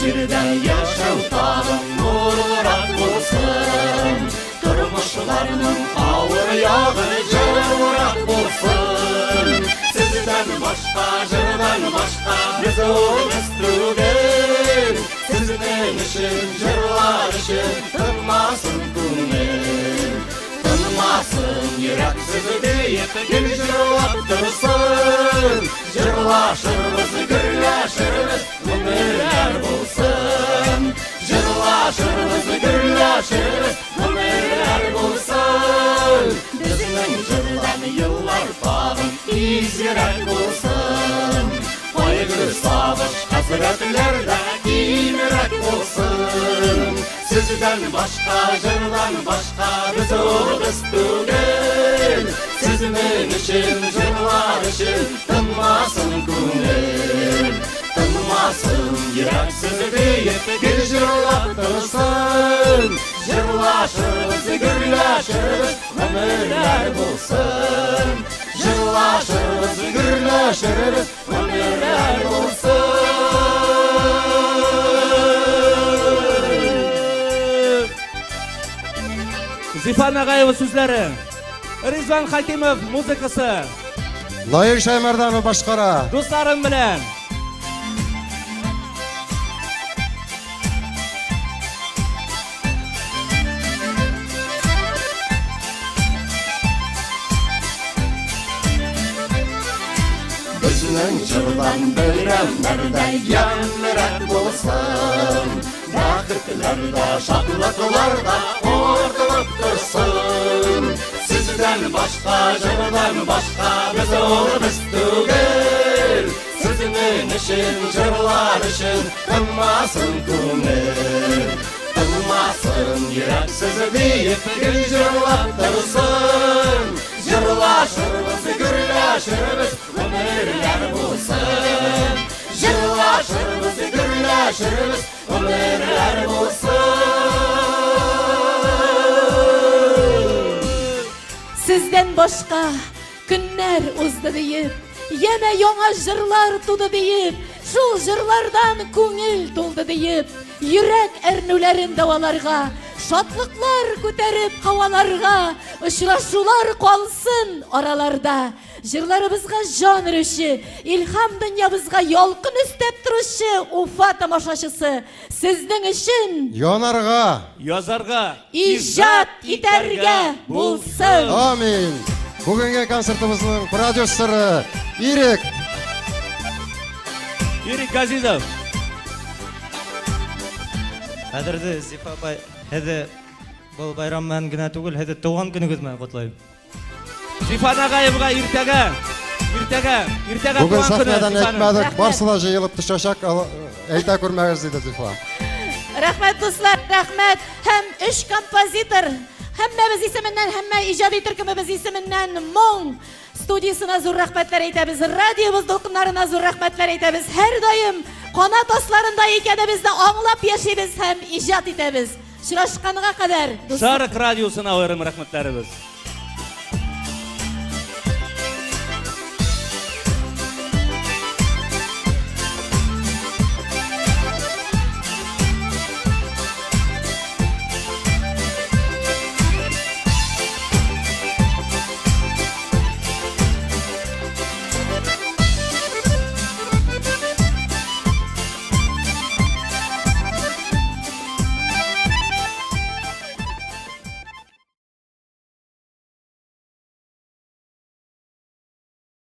жерден yaşау тағым нұрырақ болсын, тұрмышыларының ауыр яғы жырақ болсын. Сізден башқа, жырдан башқа біз оңыз түгел, сіздің үшін, жырлар үшін тынмасын көңіл. Тынмасын ерек сізді дейіп, ел жырлап тұрсын. Жырлашырмыз, гүрләшірміз, өмірлер болсын. Жырлашырмыз, гүрләшірміз, өмірлер болсын. Біздің жырдан еллар тағым изерек болсын. Қайғы сағыш қасіретлерді кейінірек болсын. Сізден башқа, жырдан башқа біз оғыз түгел, сіздің үшін, жырлар үшін тынмасын көңіл. Тынмасын ерек сізді дейіп, ел жырлап тұрсын. Жырлашырмыз, гүрләшірміз, өмірлер болсын. Жырлашырмыз, гүрләшірміз, өмірлер болсын. Зифан Ағаева сөздері, Ризван Хакимов музыкасы, Лайық Шаймарданов башқара. достарым білен. Біздің жырдан бәйрәмдерді емірек болсын. Бақытларда, шатлықларда ортылып тұрсын. Сізден башқа, жырдан башқа біз оғыз түгел, сіздің үшін, жырлар үшін тынмасын көңіл. Тынмасын ерек сізді дейіп, ел жырлап тұрсын. Жырлашырмыз, гүрләшірміз, өмірлер болсын. Жырлашырмыз, гүрләшірміз, өмірлер болсын. Сізден башқа күннер узды дейіп, ене яңа жырлар туды дейіп, шул жырлардан көңіл толды дейіп, йөрәк әрнүләрен даваларға, шатлыклар күтәреп һаваларга, очрашулар калсын араларда. Жырларыбызга жан өрүше, илһам дөньябызга ялкын өстәп торучы Уфа тамашачысы, сезнең өчен Янарга, Язарга, иҗат итәргә булсын. Амин. Бүгінгі концертіміздің продюсері Ирек. Ирек Газизов. Қадірді Зифа апай, хәді бұл байраммен генә түгел, хәді туған күнігізмен құтлайым. Зифан Ағаевға иртәгә Бүгін туған күні. сахнадан Зифаның. әйтмәдік, барсыла жиылып түшәшәк, әйтә күрмәгіз дейді Зифа. Рәхмәт дуслар, рәхмәт. Һәм 3 композитор, һәммәбез исеменнән, һәммә иҗади төркемебез исеменнән моң студиясына зур рәхмәтләр әйтәбез, радиобыз дулкыннарына зур рәхмәтләр әйтәбез. Һәр даим канат асларында икәнебезне аңлап яшибез һәм иҗат итәбез. Очрашканга кадәр. Шарык радиосына аерым рәхмәтләребез.